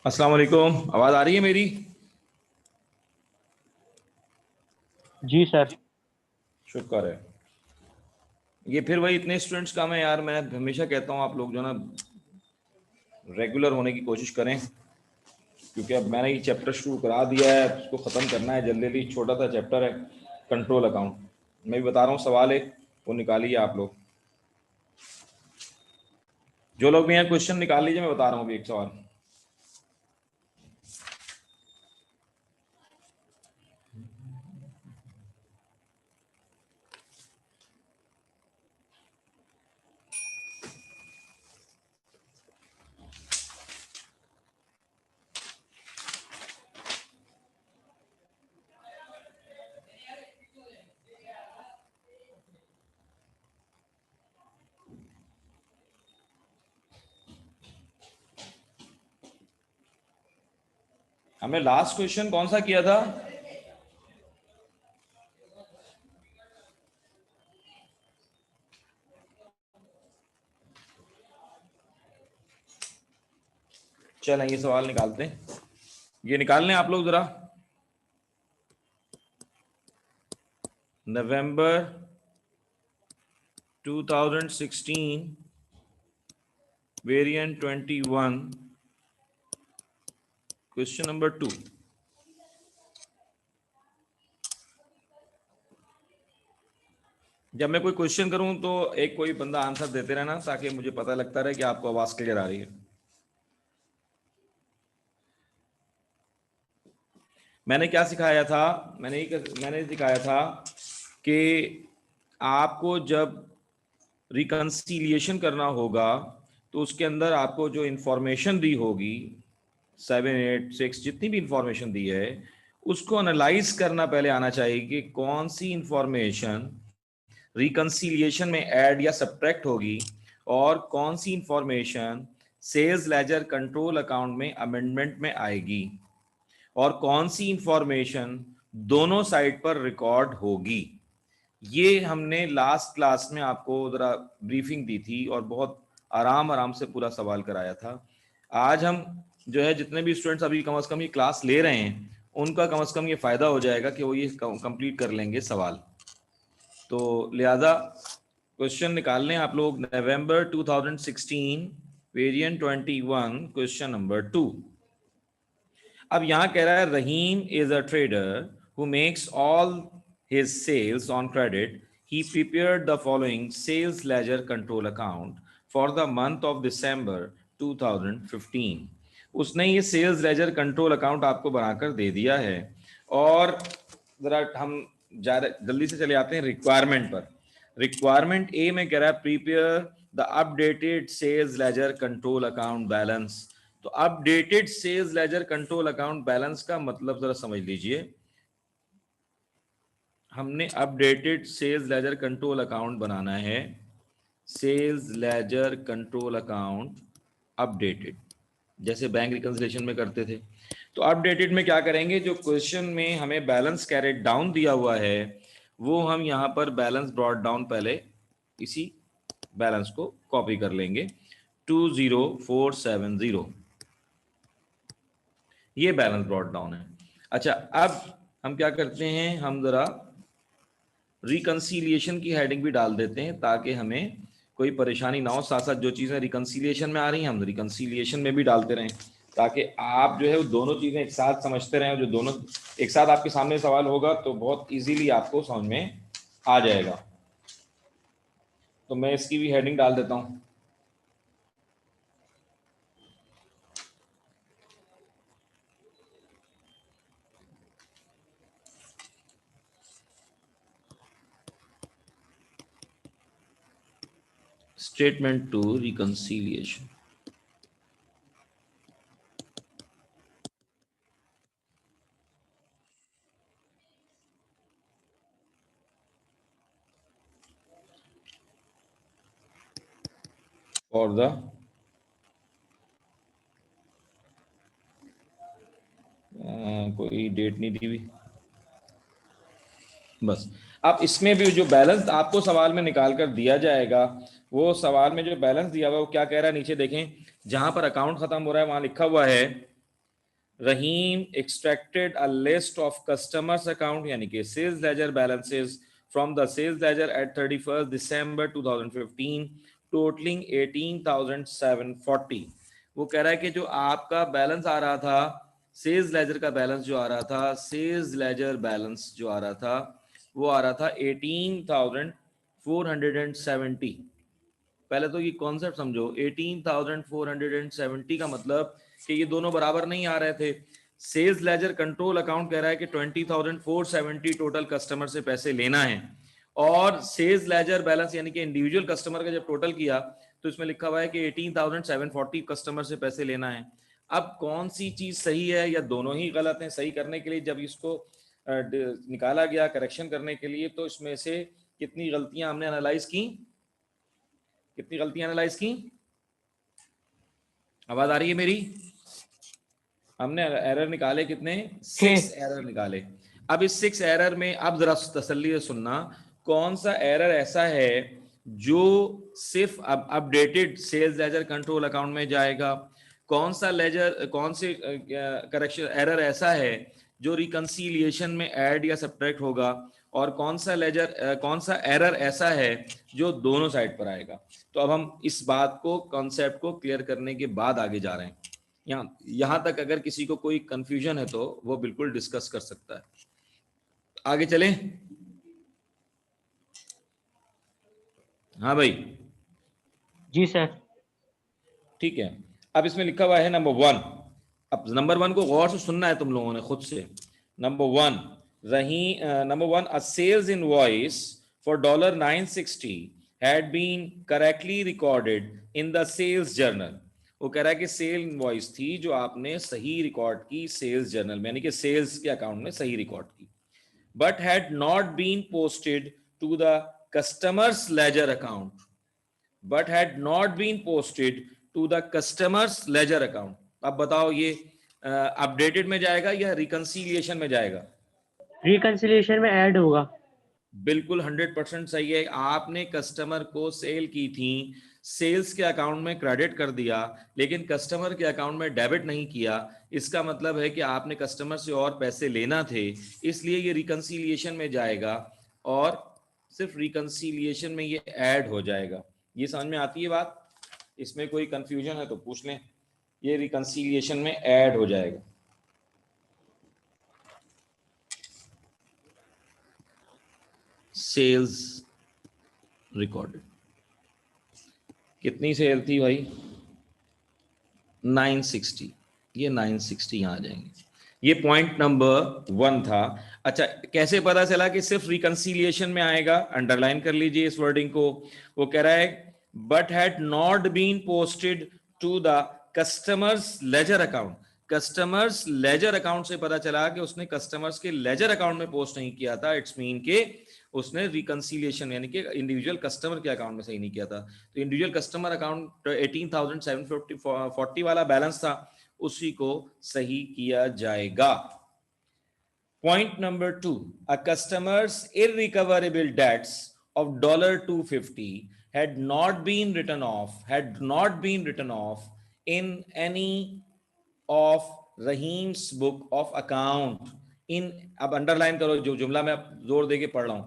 अस्सलाम वालेकुम, आवाज आ रही है मेरी? जी सर। शुक्र है। ये फिर वही इतने स्टूडेंट्स कम है यार। मैं हमेशा कहता हूँ आप लोग जो ना रेगुलर होने की कोशिश करें, क्योंकि अब मैंने ये चैप्टर शुरू करा दिया है, उसको ख़त्म करना है जल्दी जल्दी। छोटा सा चैप्टर है, कंट्रोल अकाउंट। मैं भी बता रहा हूँ, सवाल है वो निकालिए आप लोग। जो लोग भी यहाँ क्वेश्चन निकाल लीजिए, मैं बता रहा हूँ अभी एक सवाल। हमने लास्ट क्वेश्चन कौन सा किया था? चलें ये सवाल निकालते हैं, ये निकाल लें आप लोग जरा। नवंबर 2016 वेरिएंट 21 क्वेश्चन नंबर 2। जब मैं कोई क्वेश्चन करूं तो एक कोई बंदा आंसर देते रहना, ताकि मुझे पता लगता रहे कि आपको आवाज क्लियर आ रही है। मैंने क्या सिखाया था? मैंने सिखाया था कि आपको जब रिकंसिलिएशन करना होगा तो उसके अंदर आपको जो इंफॉर्मेशन दी होगी, 7, 8, 6 जितनी भी इंफॉर्मेशन दी है, उसको एनालाइज करना पहले आना चाहिए कि कौन सी इंफॉर्मेशन रिकंसिलिएशन में ऐड या सब्ट्रैक्ट होगी और कौन सी information sales ledger control account में अमेंडमेंट में आएगी और कौन सी इंफॉर्मेशन दोनों साइड पर रिकॉर्ड होगी। ये हमने लास्ट क्लास में आपको जरा ब्रीफिंग दी थी और बहुत आराम आराम से पूरा सवाल कराया था। आज हम जो है जितने भी स्टूडेंट्स अभी कम से कम ये क्लास ले रहे हैं, उनका कम से कम ये फायदा हो जाएगा कि वो ये कंप्लीट कर लेंगे सवाल। तो लिहाजा क्वेश्चन निकाल लें आप लोग। नवंबर 2016 वेरिएंट 21 क्वेश्चन नंबर 2। अब यहां कह रहा है Rahim is a trader who makes all his sales on credit. He prepared the following sales ledger control account for the month of December 2015। उसने ये सेल्स लेजर कंट्रोल अकाउंट आपको बनाकर दे दिया है। और जरा हम जल्दी से चले आते हैं रिक्वायरमेंट पर। रिक्वायरमेंट ए में कह रहा है prepare the updated sales ledger control account balance. तो updated sales ledger control account balance का मतलब जरा समझ लीजिए। हमने updated sales ledger control account बनाना है। Sales ledger control account updated, जैसे बैंक रिकंसिलिएशन में करते थे। तो अपडेटेड में क्या करेंगे, जो क्वेश्चन में हमें बैलेंस कैरेट डाउन दिया हुआ है वो हम यहाँ पर बैलेंस ब्रॉट डाउन पहले इसी बैलेंस को कॉपी कर लेंगे, 20470। ये बैलेंस ब्रॉट डाउन है। अच्छा, अब हम क्या करते हैं, हम जरा रिकंसिलिएशन की हेडिंग भी डाल देते हैं ताकि हमें कोई परेशानी ना हो। साथ साथ जो चीज़ें रिकंसिलिएशन में आ रही हैं हम रिकंसिलिएशन में भी डालते रहें, ताकि आप जो है वो दोनों चीज़ें एक साथ समझते रहें। जो दोनों एक साथ आपके सामने सवाल होगा तो बहुत इजीली आपको समझ में आ जाएगा। तो मैं इसकी भी हेडिंग डाल देता हूँ। Statement to reconciliation. और द कोई डेट नहीं दी हुई बस। अब इसमें भी जो बैलेंस आपको सवाल में निकाल कर दिया जाएगा, वो सवाल में जो बैलेंस दिया हुआ है वो क्या कह रहा है नीचे देखें। जहां पर अकाउंट खत्म हो रहा है वहां लिखा हुआ है Rahim extracted a list of customers account यानी कि sales ledger balances from the sales ledger at 31 December 2015 totalling 18,740। वो कह रहा है कि जो आपका बैलेंस आ रहा था, सेल्स लेजर का बैलेंस जो आ रहा था, सेल्स लेजर बैलेंस जो आ रहा था, वो आ रहा था 18,470। पहले तो ये कॉन्सेप्ट समझो, 18,470 का मतलब कि ये दोनों बराबर नहीं आ रहे थे। सेल्स लेजर कंट्रोल अकाउंट कह रहा है कि 20,470 टोटल कस्टमर से पैसे लेना है, और सेल्स लेजर बैलेंस यानी कि इंडिविजुअल कस्टमर का जब टोटल किया तो इसमें लिखा हुआ है कि 18,740 कस्टमर से पैसे लेना है। अब कौन सी चीज सही है या दोनों ही गलत हैं? सही करने के लिए जब इसको निकाला गया करेक्शन करने के लिए, तो इसमें से कितनी गलतियां हमने एनालाइज की, कितनी गलतियां एनालाइज की? आवाज आ रही है मेरी? हमने एरर निकाले कितने? 6 एरर निकाले। अब इस 6 एरर में अब जरा तसल्ली से सुनना, कौन सा एरर ऐसा है जो सिर्फ अब updated sales ledger control account में जाएगा, कौन सा लेजर, कौन से करेक्शन एरर ऐसा है जो रिकंसीलिएशन में ऐड या सब्ट्रैक्ट होगा, और कौन सा लेजर, कौन सा एरर ऐसा है जो दोनों साइड पर आएगा। तो अब हम इस बात को, कॉन्सेप्ट को क्लियर करने के बाद आगे जा रहे हैं। यहां तक अगर किसी को कोई कंफ्यूजन है तो वो बिल्कुल डिस्कस कर सकता है। आगे चलें? हाँ भाई, जी सर। ठीक है। अब इसमें लिखा हुआ है नंबर 1। अब नंबर 1 को गौर से सुनना है तुम लोगों ने खुद से। नंबर 1 रही, number 1, a sales invoice for $960 had been correctly recorded in the sales journal. वो कह रहा है कि सेल इनवॉइस थी जो आपने सही रिकॉर्ड की सेल्स जर्नल में, यानी कि सेल्स के अकाउंट में सही रिकॉर्ड की, but had not been posted to the customer's ledger account, but had not been posted to the customer's ledger account। अब बताओ ये अपडेटेड में जाएगा या रिकंसीलिएशन में जाएगा? रिकंसिलिएशन में ऐड होगा। बिल्कुल 100% सही है। आपने कस्टमर को सेल की थी, सेल्स के अकाउंट में क्रेडिट कर दिया, लेकिन कस्टमर के अकाउंट में डेबिट नहीं किया। इसका मतलब है कि आपने कस्टमर से और पैसे लेना थे, इसलिए ये रिकंसीलिएशन में जाएगा, और सिर्फ रिकंसीलिएशन में ये ऐड हो जाएगा। ये समझ में आती है बात? इसमें कोई कंफ्यूजन है तो पूछ लें। ये रिकंसीलिएशन में ऐड हो जाएगा। सेल्स रिकॉर्डेड, कितनी सेल थी भाई? 960। ये 960 यहाँ आ जाएंगे। ये पॉइंट नंबर 1 था। अच्छा, कैसे पता चला कि सिर्फ रिकंसीलिएशन में आएगा? अंडरलाइन कर लीजिए इस वर्डिंग को। वो कह रहा है but had not been posted to the customers ledger account. Customers ledger account से पता चला कि उसने कस्टमर्स के लेजर अकाउंट में पोस्ट नहीं किया था। इट्स मीन के उसने रिकंसीलिएशन यानी कि इंडिविजुअल कस्टमर के अकाउंट में सही नहीं किया था। तो इंडिविजुअल कस्टमर अकाउंट 18,740 वाला बैलेंस था, उसी को सही किया जाएगा। Point number 2, a customers irrecoverable debts of $250 had not been written off in any of Rahim's book of account in, अब अंडरलाइन करो जो जुमला मैं जोर देके पढ़ रहा हूं,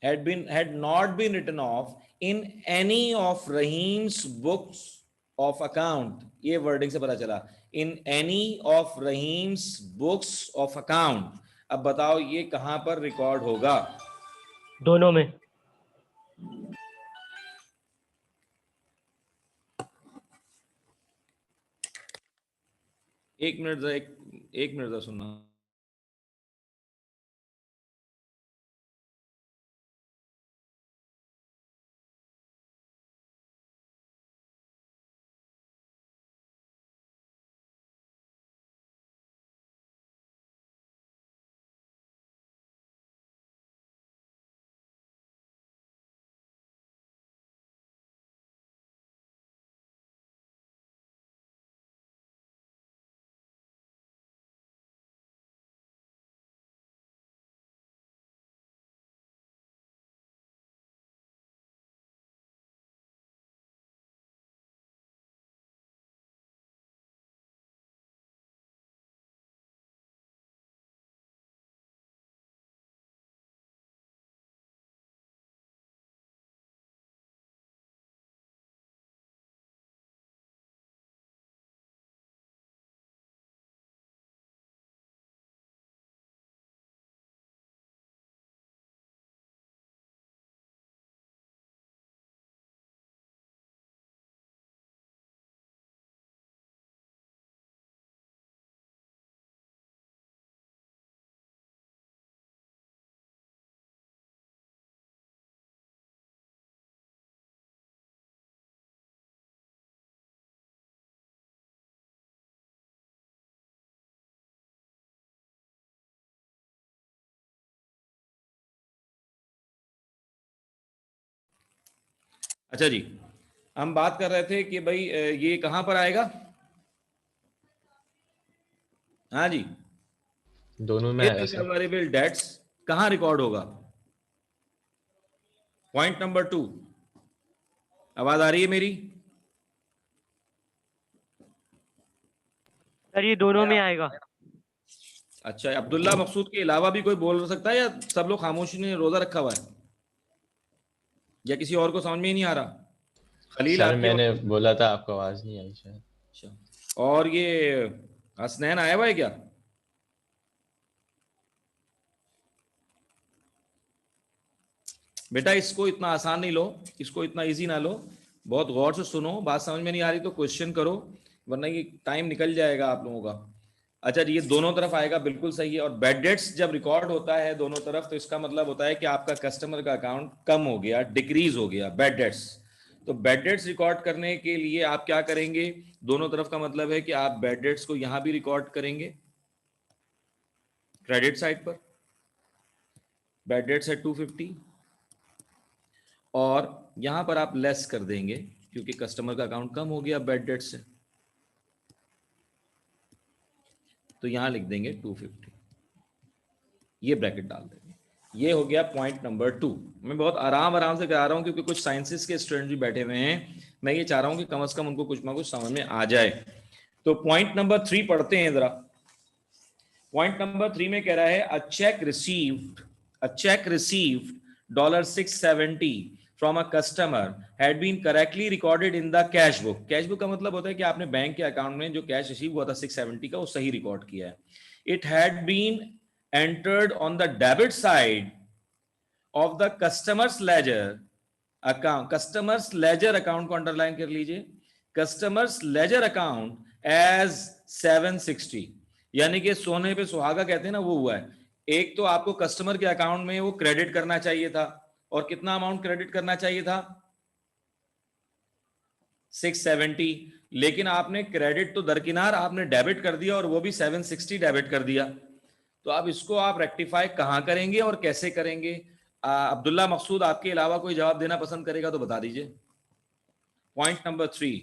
had not been written off in any of Rahim's books of account। ये वर्डिंग से पता चला, in any of Rahim's books of account। अब बताओ ये कहां पर रिकॉर्ड होगा? दोनों में। एक मिनट, एक मिनट सुनना। अच्छा जी, हम बात कर रहे थे कि भाई ये कहां पर आएगा? हाँ जी, दोनों में आएगा सर। इररिकवरेबल डेट्स कहां रिकॉर्ड होगा? पॉइंट नंबर 2, आवाज आ रही है मेरी? सर ये दोनों में आएगा। अच्छा, अब्दुल्ला मकसूद के अलावा भी कोई बोल सकता है या सब लोग खामोशी ने रोजा रखा हुआ है, या किसी और को समझ में ही नहीं आ रहा? खलील सर आपकी मैंने बोला था, आपको आवाज नहीं आई शायद। अच्छा, और ये हसनैन आया हुआ है क्या? बेटा इसको इतना आसान नहीं लो, इसको इतना इजी ना लो, बहुत गौर से सुनो, बात समझ में नहीं आ रही तो क्वेश्चन करो, वरना ये टाइम निकल जाएगा आप लोगों का। अच्छा जी, ये दोनों तरफ आएगा, बिल्कुल सही है। और बैड डेट्स जब रिकॉर्ड होता है दोनों तरफ, तो इसका मतलब होता है कि आपका कस्टमर का अकाउंट कम हो गया, डिक्रीज हो गया, बैड डेट्स। तो बैड डेट्स रिकॉर्ड करने के लिए आप क्या करेंगे? दोनों तरफ का मतलब है कि आप बैड डेट्स को यहां भी रिकॉर्ड करेंगे, क्रेडिट साइड पर बैड डेट्स है 250, और यहां पर आप लेस कर देंगे क्योंकि कस्टमर का अकाउंट कम हो गया बैड डेट से, तो यहां लिख देंगे 250, ये ब्रैकेट डाल देंगे। ये हो गया पॉइंट नंबर 2। मैं बहुत आराम आराम से करा रहा हूं क्योंकि कुछ साइंसेस के स्टूडेंट भी बैठे हुए हैं, मैं ये चाह रहा हूं कि कम से कम उनको कुछ ना कुछ समझ में आ जाए। तो पॉइंट नंबर 3 पढ़ते हैं जरा। पॉइंट नंबर 3 में कह रहा है a cheque received $670 from a customer had been correctly recorded in the cash book. Cash book का मतलब होता है कि आपने बैंक के अकाउंट में जो कैश रिसीव हुआ था 670 का, वो सही रिकॉर्ड किया है। It had been entered on the debit side of the customers ledger account. Customers ledger account को अंडरलाइन कर लीजिए, कस्टमर्स लेजर अकाउंट एज 760, यानी कि सोने पे सुहागा कहते हैं ना, वो हुआ है। एक तो आपको कस्टमर के अकाउंट में वो क्रेडिट करना चाहिए था, और कितना अमाउंट क्रेडिट करना चाहिए था? 670, लेकिन आपने क्रेडिट तो दरकिनार आपने डेबिट कर दिया, और वो भी 760 डेबिट कर दिया। तो अब इसको आप रेक्टिफाई कहां करेंगे और कैसे करेंगे? अब्दुल्ला मकसूद आपके अलावा कोई जवाब देना पसंद करेगा तो बता दीजिए। पॉइंट नंबर 3,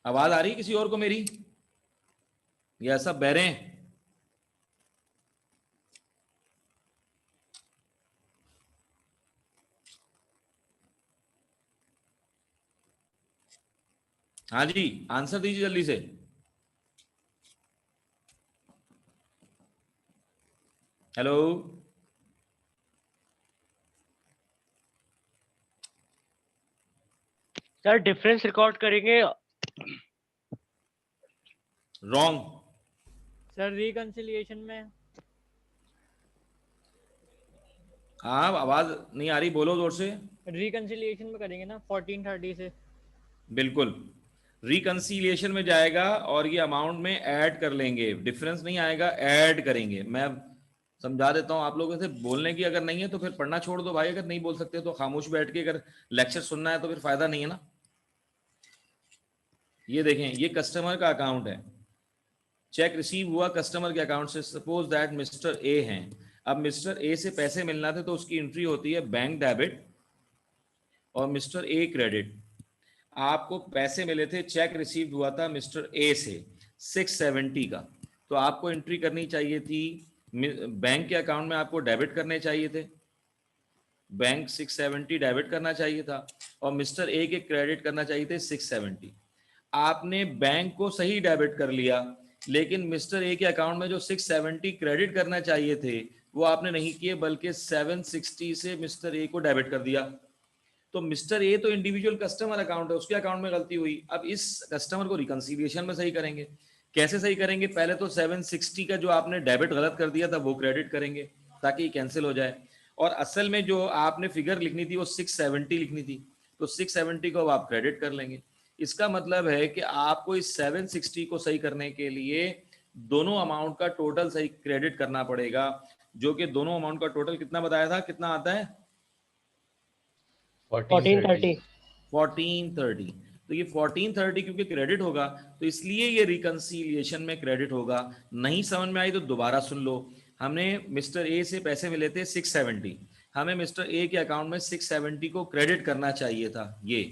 आवाज आ रही है किसी और को मेरी, या सब बहरे हैं? हाँ जी, आंसर दीजिए जल्दी से। हेलो, सर डिफरेंस रिकॉर्ड करेंगे। रॉन्ग। सर रिकंसिलिएशन में। हाँ, आवाज नहीं आ रही, बोलो जोर से। रिकंसिलिएशन में करेंगे ना 1430 से। बिल्कुल, रिकंसीलिएशन में जाएगा और ये अमाउंट में ऐड कर लेंगे, डिफरेंस नहीं आएगा, ऐड करेंगे। मैं समझा देता हूं आप लोगों से, बोलने की अगर नहीं है तो फिर पढ़ना छोड़ दो भाई, अगर नहीं बोल सकते तो खामोश बैठ के अगर लेक्चर सुनना है तो फिर फायदा नहीं है ना। ये देखें, ये कस्टमर का अकाउंट है, चेक रिसीव हुआ कस्टमर के अकाउंट से, सपोज दैट मिस्टर ए हैं। अब मिस्टर ए से पैसे मिलना थे तो उसकी एंट्री होती है बैंक डेबिट और मिस्टर ए क्रेडिट। आपको पैसे मिले थे, चेक रिसीव हुआ था मिस्टर ए से 670 का, तो आपको एंट्री करनी चाहिए थी बैंक के अकाउंट में, आपको डेबिट करने चाहिए थे, बैंक 670 डेबिट करना चाहिए था, और मिस्टर ए के क्रेडिट करना चाहिए थे 670। आपने बैंक को सही डेबिट कर लिया, लेकिन मिस्टर ए के अकाउंट में जो 670 क्रेडिट करना चाहिए थे वो आपने नहीं किए, बल्कि 760 से मिस्टर ए को डेबिट कर दिया। तो मिस्टर ए तो इंडिविजुअल कस्टमर अकाउंट है, उसके अकाउंट में गलती हुई। अब इस कस्टमर को रिकंसिलिएशन में सही करेंगे। कैसे सही करेंगे? पहले तो 760 का जो आपने डेबिट गलत कर दिया था वो क्रेडिट करेंगे ताकि कैंसिल हो जाए, और असल में जो आपने फिगर लिखनी थी वो 670 लिखनी थी, तो 670 को अब आप क्रेडिट कर लेंगे। इसका मतलब है कि आपको इस 760 को सही करने के लिए दोनों अमाउंट का टोटल सही क्रेडिट करना पड़ेगा, जो कि दोनों अमाउंट का टोटल कितना बताया था, कितना आता है? 1430। 1430। तो ये 1430 क्योंकि क्रेडिट होगा तो इसलिए ये रिकंसीलिएशन में क्रेडिट होगा। नहीं समझ में आई तो दोबारा सुन लो। हमने मिस्टर ए से पैसे मिले थे 670, हमें मिस्टर ए के अकाउंट में 670 को क्रेडिट करना चाहिए था ये,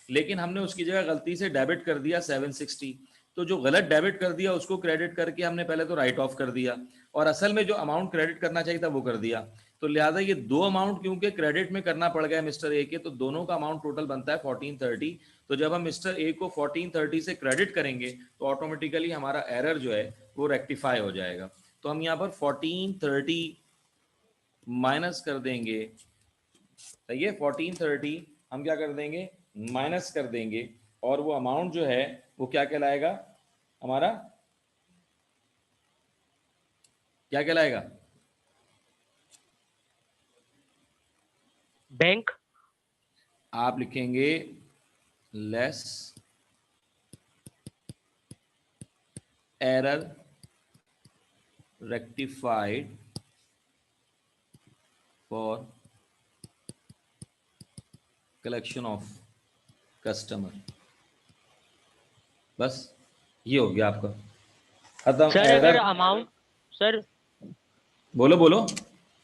लेकिन हमने उसकी जगह गलती से डेबिट कर दिया 760। तो जो गलत डेबिट कर दिया उसको क्रेडिट करके हमने पहले तो राइट ऑफ कर दिया, और असल में जो अमाउंट क्रेडिट करना चाहिए था वो कर दिया। तो लिहाजा ये दो अमाउंट क्योंकि क्रेडिट में करना पड़ गया मिस्टर ए के, तो दोनों का अमाउंट टोटल बनता है 1430। तो जब हम मिस्टर ए को 1430 से क्रेडिट करेंगे तो ऑटोमेटिकली हमारा एरर जो है वो रेक्टिफाई हो जाएगा। तो हम यहाँ पर 1430 माइनस कर देंगे, सही है, 1430 हम क्या कर देंगे, माइनस कर देंगे, और वो अमाउंट जो है वो क्या कहलाएगा, हमारा क्या कहलाएगा, बैंक। आप लिखेंगे less error rectified for collection of customer. बस ये हो गया आपका खत्म। सर अगर एरर, अमाउंट, सर बोलो बोलो।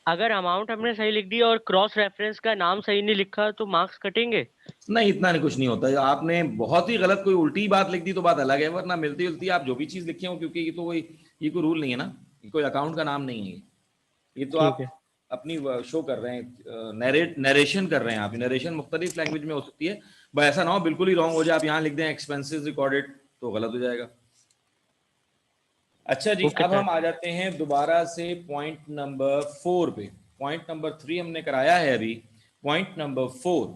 अगर अमाउंट हमने सही लिख दी और क्रॉस रेफरेंस का नाम सही नहीं लिखा तो मार्क्स कटेंगे? नहीं, इतना नहीं, कुछ नहीं होता। आपने बहुत ही गलत कोई उल्टी बात लिख दी तो बात अलग है, वरना मिलती जुलती आप जो भी चीज लिखे हो, क्योंकि ये कोई रूल नहीं है ना, ये कोई अकाउंट का नाम नहीं है, ये तो आप ठीक है। अपनी शो कर रहे हैं, नरेशन कर रहे हैं आप। नरेशन मुख्तलिफ लैंग्वेज में हो सकती है, बस ऐसा ना हो बिल्कुल ही रॉन्ग हो जाए, आप यहाँ लिख दें एक्सपेंसेस रिकॉर्डेड तो गलत हो जाएगा। अच्छा जी, ओके अब सर। हम आ जाते हैं दोबारा से पॉइंट नंबर 4 पे। पॉइंट नंबर 3 हमने कराया है अभी, पॉइंट नंबर 4।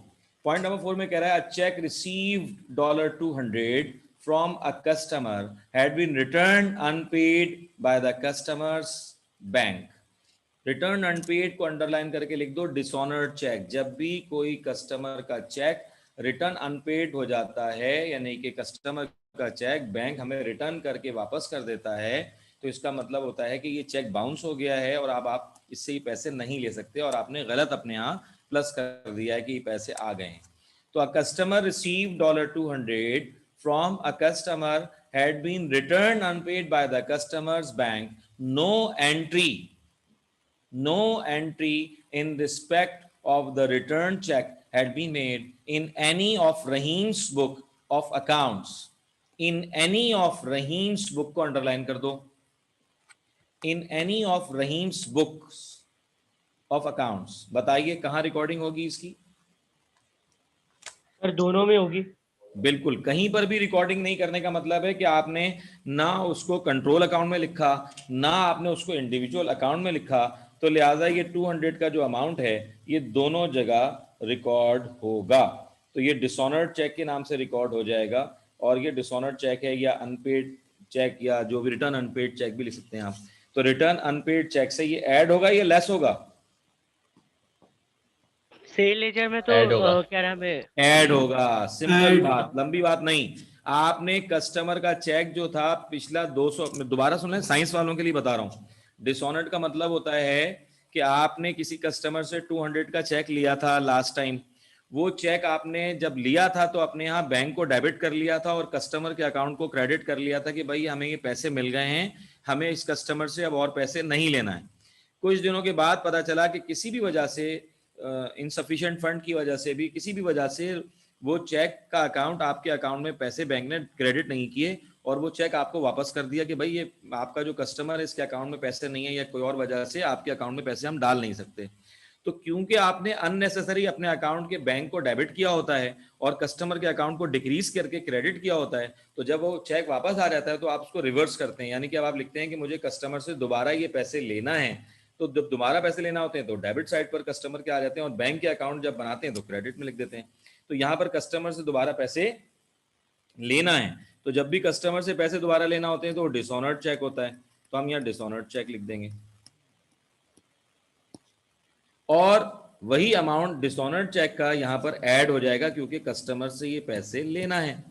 पॉइंट नंबर 4 में कह रहा है a cheque received $200 from a customer had been return unpaid by the customers bank. Return unpaid को अंडरलाइन करके लिख दो डिसऑनर्ड चेक। जब भी कोई कस्टमर का चेक रिटर्न अनपेड हो जाता है, यानी कि कस्टमर का चेक बैंक हमें रिटर्न करके वापस कर देता है, तो इसका मतलब होता है कि ये चेक बाउंस हो गया है और अब आप इससे ये पैसे नहीं ले सकते, और आपने गलत अपने यहाँ प्लस कर दिया है कि ये पैसे आ गए हैं। तो a customer received $200 from a customer had been return unpaid by the customers bank. No entry in respect of the return check had been made in any of Rahim's book of accounts. In any of Rahim's book को underline कर दो, in any of Rahim's books of accounts। बताइए कहाँ recording होगी इसकी? Sir दोनों में होगी। बिल्कुल, कहीं पर भी रिकॉर्डिंग नहीं करने का मतलब है कि आपने ना उसको कंट्रोल अकाउंट में लिखा, ना आपने उसको इंडिविजुअल अकाउंट में लिखा, तो लिहाजा ये 200 का जो अमाउंट है ये दोनों जगह रिकॉर्ड होगा। तो ये डिसऑनर्ड चेक के नाम से रिकॉर्ड हो जाएगा, और ये डिसऑनर्ड चेक है या अनपेड चेक या जो भी रिटर्न अनपेड चेक भी लिख सकते हैं आप। तो रिटर्न अनपेड चेक से ये ऐड होगा या लेस होगा? सेल लेजर में तो Add होगा। क्या नाम है, ऐड होगा। सिंपल बात, लंबी बात नहीं। आपने कस्टमर का चेक जो था पिछला 200, दोबारा सुन लें, साइंस वालों के लिए बता रहा हूं। डिसऑनर्ड का मतलब होता है कि आपने किसी कस्टमर से 200 का चेक लिया था लास्ट टाइम। वो चेक आपने जब लिया था तो अपने यहाँ बैंक को डेबिट कर लिया था और कस्टमर के अकाउंट को क्रेडिट कर लिया था कि भाई हमें ये पैसे मिल गए हैं, हमें इस कस्टमर से अब और पैसे नहीं लेना है। कुछ दिनों के बाद पता चला कि किसी भी वजह से, इनसफिशिएंट फंड की वजह से भी, किसी भी वजह से वो चेक का अकाउंट, आपके अकाउंट में पैसे बैंक ने क्रेडिट नहीं किए और वो चेक आपको वापस कर दिया कि भाई ये आपका जो कस्टमर है इसके अकाउंट में पैसे नहीं है, या कोई और वजह से आपके अकाउंट में पैसे हम डाल नहीं सकते। तो क्योंकि आपने अननेसेसरी अपने अकाउंट के बैंक को डेबिट किया होता है और कस्टमर के अकाउंट को डिक्रीज करके क्रेडिट किया होता है, तो जब वो चेक वापस आ जाता है तो आप उसको रिवर्स करते हैं, यानी कि अब आप लिखते हैं कि मुझे कस्टमर से दोबारा ये पैसे लेना है। तो जब दोबारा पैसे लेना होते हैं तो डेबिट साइड पर कस्टमर के आ जाते हैं, और बैंक के अकाउंट जब बनाते हैं तो क्रेडिट में लिख देते हैं। तो यहाँ पर कस्टमर से दोबारा पैसे लेना है, तो जब भी कस्टमर से पैसे दोबारा लेना होते हैं तो डिसऑनर्ड चेक होता है, तो हम यहाँ डिसऑनर्ड चेक लिख देंगे, और वही अमाउंट डिसऑनर्ड चेक का यहाँ पर ऐड हो जाएगा क्योंकि कस्टमर से ये पैसे लेना है।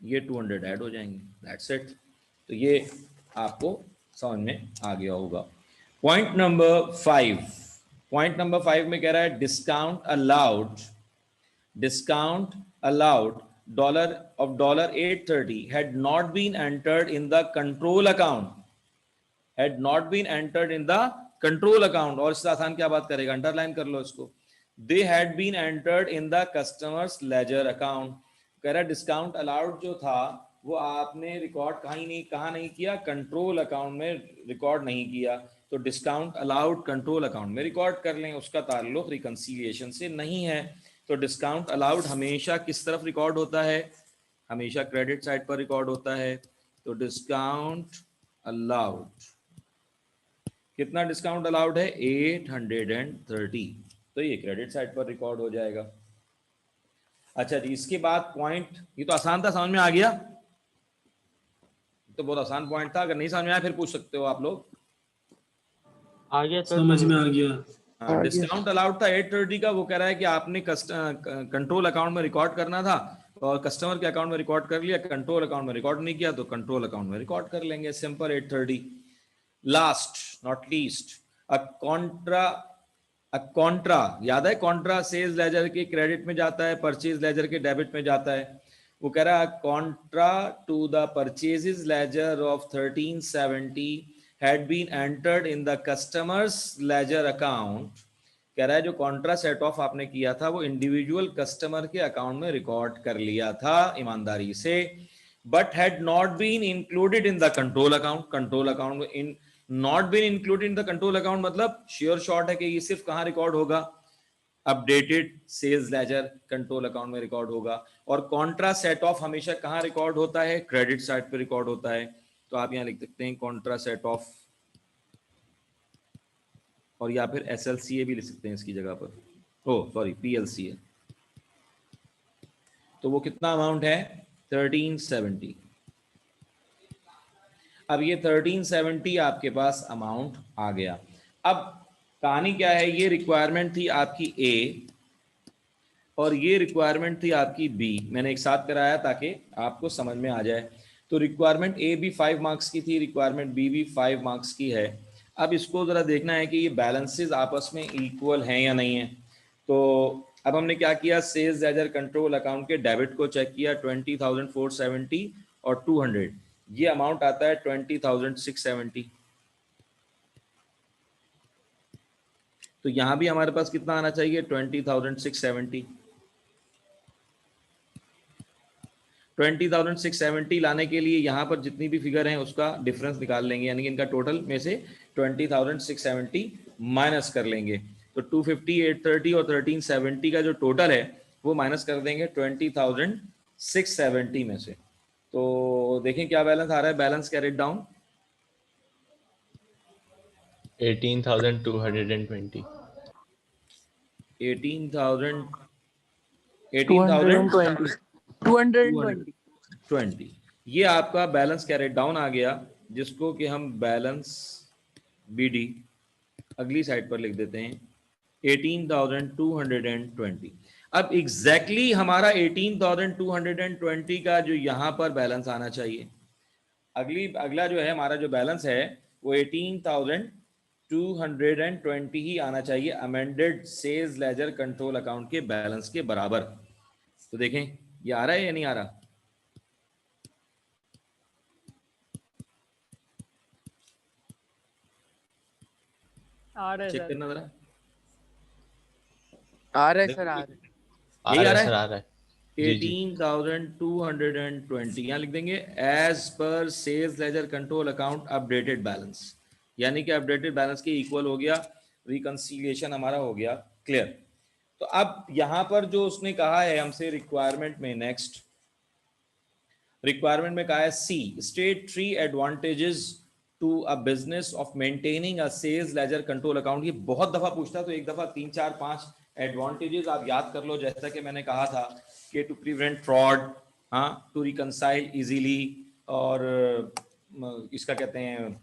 ये 200 ऐड हो जाएंगे, दैट्स इट। तो ये आपको समझ में आ गया होगा। पॉइंट नंबर 5, पॉइंट नंबर 5 में कह रहा है discount allowed $830 had not been entered in the control account, had not been entered in the control account, और इससे आसान क्या बात करेगा, अंडरलाइन कर लो इसको, they had been entered in the customer's ledger account। कह रहा डिस्काउंट अलाउड जो था वो आपने रिकॉर्ड कहाँ नहीं किया, कंट्रोल अकाउंट में रिकॉर्ड नहीं किया, तो डिस्काउंट अलाउड कंट्रोल अकाउंट में रिकॉर्ड कर लें, उसका ताल्लुक रिकंसिलिएशन से नहीं है। तो डिस्काउंट अलाउड हमेशा किस तरफ रिकॉर्ड होता है, हमेशा क्रेडिट साइड पर रिकॉर्ड होता है। तो डिस्काउंट अलाउड, कितना डिस्काउंट अलाउड है, 830, तो ये क्रेडिट साइड पर रिकॉर्ड हो जाएगा। अच्छा जी, इसके बाद पॉइंट, ये तो आसान था, समझ में आ गया, तो बहुत आसान पॉइंट था, अगर नहीं समझ में आया फिर पूछ सकते हो आप लोग। आ गया सर, समझ में आ गया। हाँ, डिस्काउंट अलाउड था 830 का, वो कह रहा है कि आपने कंट्रोल अकाउंट में रिकॉर्ड करना था और कस्टमर के अकाउंट में रिकॉर्ड कर लिया, कंट्रोल अकाउंट में रिकॉर्ड नहीं किया तो कंट्रोल अकाउंट में रिकॉर्ड कर लेंगे, simple 830। Last not least, a Contra, याद है कॉन्ट्रा सेल्स लेजर के क्रेडिट में जाता है, परचेज लेजर के डेबिट में जाता है। वो कह रहा है contra to the purchases ledger of 1370 had been entered in the customer's ledger account। कह रहा है जो कॉन्ट्रा सेट ऑफ आपने किया था वो इंडिविजुअल कस्टमर के अकाउंट में रिकॉर्ड कर लिया था ईमानदारी से, but had not been included in the control account. Control account में in not been included in the control account मतलब श्योर शॉर्ट है कि ये सिर्फ कहाँ रिकॉर्ड होगा, updated sales ledger control account में रिकॉर्ड होगा। और कॉन्ट्रा सेट ऑफ हमेशा कहाँ रिकॉर्ड होता है, क्रेडिट साइड पे रिकॉर्ड होता है। तो आप यहाँ लिख सकते हैं कॉन्ट्रा सेट ऑफ, और या फिर SLCA भी लिख सकते हैं इसकी जगह पर, ओ सॉरी PLCA। तो वो कितना अमाउंट है, 1370। अब ये 1370 आपके पास अमाउंट आ गया। अब कहानी क्या है, ये रिक्वायरमेंट थी आपकी A और ये रिक्वायरमेंट थी आपकी B, मैंने एक साथ कराया ताकि आपको समझ में आ जाए। तो रिक्वायरमेंट A भी 5 मार्क्स की थी, रिक्वायरमेंट B भी 5 मार्क्स की है। अब इसको ज़रा देखना है कि ये बैलेंसेस आपस में इक्वल हैं या नहीं है। तो अब हमने क्या किया, सेल्स लेजर कंट्रोल अकाउंट के डेबिट को चेक किया, 20,470 और 200, ये अमाउंट आता है 20,670। तो यहाँ भी हमारे पास कितना आना चाहिए, 20,670। 20,670 लाने के लिए यहाँ पर जितनी भी फिगर हैं उसका डिफरेंस निकाल लेंगे, यानी कि इनका टोटल में से 20,670 माइनस कर लेंगे। तो 250, 830 और 1370 का जो टोटल है वो माइनस कर देंगे 20,670 में से। तो देखें क्या बैलेंस आ रहा है, बैलेंस कैरिड डाउन 18,220। 18,220 ये आपका बैलेंस कैरेट डाउन आ गया, जिसको कि हम बैलेंस BD अगली साइड पर लिख देते हैं 18,220। अब एग्जैक्टली हमारा 18,220 का जो यहाँ पर बैलेंस आना चाहिए, अगला जो है हमारा जो बैलेंस है वो 18,220 ही आना चाहिए, amended sales ledger control account के बैलेंस के बराबर। तो देखें ये आ रहा है या नहीं आ रहा, आ रहा है चेक सर, करना जरा, आ रहा है सर, आ रहा है। यही आ रहा सर, है आ रहा है। जी, जी। 18,220 यहाँ लिख देंगे एज पर sales ledger control account updated balance, यानी कि अपडेटेड बैलेंस के इक्वल हो गया, रिकंसिलिएशन हमारा हो गया क्लियर। तो अब यहाँ पर जो उसने कहा है हमसे रिक्वायरमेंट में, नेक्स्ट रिक्वायरमेंट में कहा है C state 3 advantages to a business of maintaining a sales ledger control account. ये बहुत दफा पूछता, तो एक दफा 3, 4, 5 एडवांटेजेस आप याद कर लो, जैसा कि मैंने कहा था कि टू प्रिवेंट फ्रॉड, हाँ, टू रिकंसाइल इजीली, और इसका कहते हैं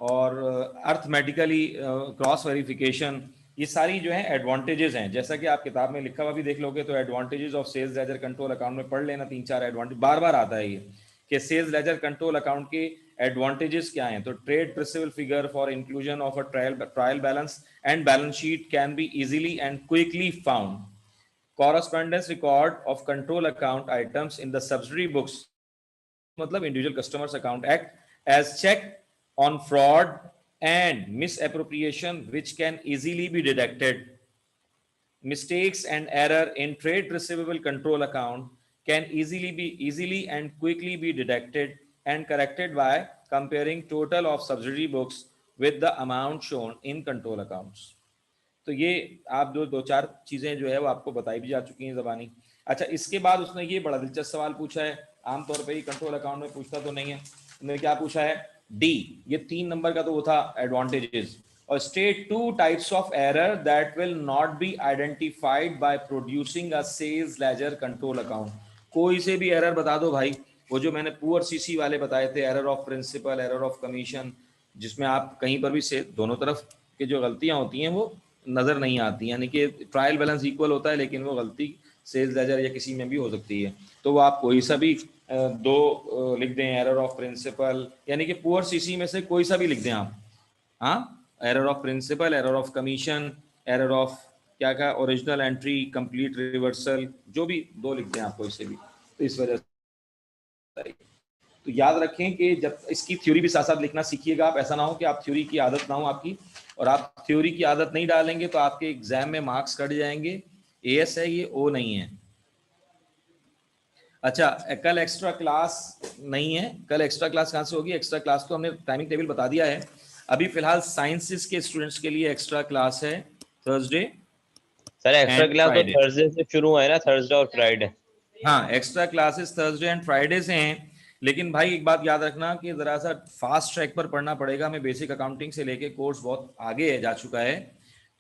और अर्थमेटिकली क्रॉस वेरिफिकेशन, ये सारी जो है एडवांटेजेस हैं। जैसा कि आप किताब में लिखा हुआ भी देख लोगे तो advantages of sales ledger control account में पढ़ लेना, 3-4 एडवांटेज बार बार आता है ये कि सेल्स लेजर कंट्रोल अकाउंट के एडवांटेजेस क्या हैं। तो trade receivable figure for inclusion of a trial balance and balance sheet can be easily and quickly found. correspondence record of control account items in the subsidiary books, मतलब individual customers account act as check on fraud and misappropriation which can easily be detected. Mistakes and error in trade receivable control account can easily and quickly be detected and corrected by comparing total of subsidiary books with the amount shown in control accounts. तो ये आप दो चार चीजें जो है वो आपको बताई भी जा चुकी हैं ज़बानी। अच्छा, इसके बाद उसने ये बड़ा दिलचस्प सवाल पूछा है, आमतौर पर ही कंट्रोल अकाउंट में पूछता तो नहीं है। उसने क्या पूछा है, डी, ये 3 नंबर का तो वो था एडवांटेजेस, और state 2 types of error that will not be identified by producing a sales ledger control account. कोई से भी एरर बता दो भाई, वो जो मैंने पुअर सीसी वाले बताए थे, error of principle, error of commission, जिसमें आप कहीं पर भी से दोनों तरफ की जो गलतियां होती हैं वो नजर नहीं आती, यानी कि ट्रायल बैलेंस इक्वल होता है लेकिन वो गलती सेल्स लेजर या किसी में भी हो सकती है। तो वो आप कोई सा भी दो लिख दें, एरर ऑफ प्रिंसिपल, यानी कि पुअर सीसी में से कोई सा भी लिख दें आप, हाँ, error of principle, error of commission, error of क्या क्या ओरिजिनल एंट्री, कंप्लीट रिवर्सल, जो भी दो लिख दें आप कोई से भी। तो इस वजह से तो याद रखें कि जब इसकी थ्योरी भी साथ साथ लिखना सीखिएगा आप, ऐसा ना हो कि आप थ्योरी की आदत ना हो आपकी, और आप थ्योरी की आदत नहीं डालेंगे तो आपके एग्जाम में मार्क्स कट जाएंगे। एएस है ये, ओ नहीं है। अच्छा, कल एक्स्ट्रा क्लास नहीं है, कल एक्स्ट्रा क्लास कहाँ से होगी? एक्स्ट्रा क्लास तो हमने टाइमिंग टेबल बता दिया है। अभी फिलहाल साइंसेस के स्टूडेंट्स के लिए एक्स्ट्रा क्लास है थर्सडे। सर एक्स्ट्रा क्लास तो थर्सडे से शुरू है ना, थर्सडे और फ्राइडे। हाँ, extra classes Thursday and Friday से हैं, लेकिन भाई एक बात याद रखना कि जरा सा फास्ट ट्रैक पर पढ़ना पड़ेगा। हमें बेसिक अकाउंटिंग से लेके कोर्स बहुत आगे जा चुका है,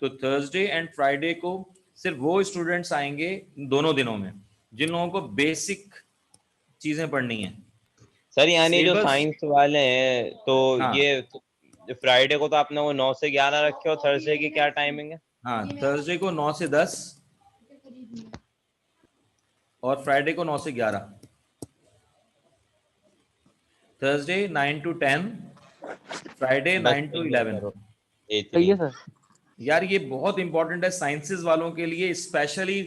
तो थर्सडे एंड फ्राइडे को सिर्फ वो स्टूडेंट्स आएंगे दोनों दिनों में जिन लोगों को बेसिक चीजें पढ़नी है। सर यानी जो साइंस वाले हैं तो हाँ, ये फ्राइडे को तो आपने वो 9 से 11 रखे, और थर्सडे की क्या टाइमिंग है? हाँ, थर्सडे को 9 से 10 और फ्राइडे को 9 से 11। Thursday 9 to 10, Friday 9 to 11। सही है सर। यार ये बहुत इंपॉर्टेंट है साइंसेस वालों के लिए, स्पेशली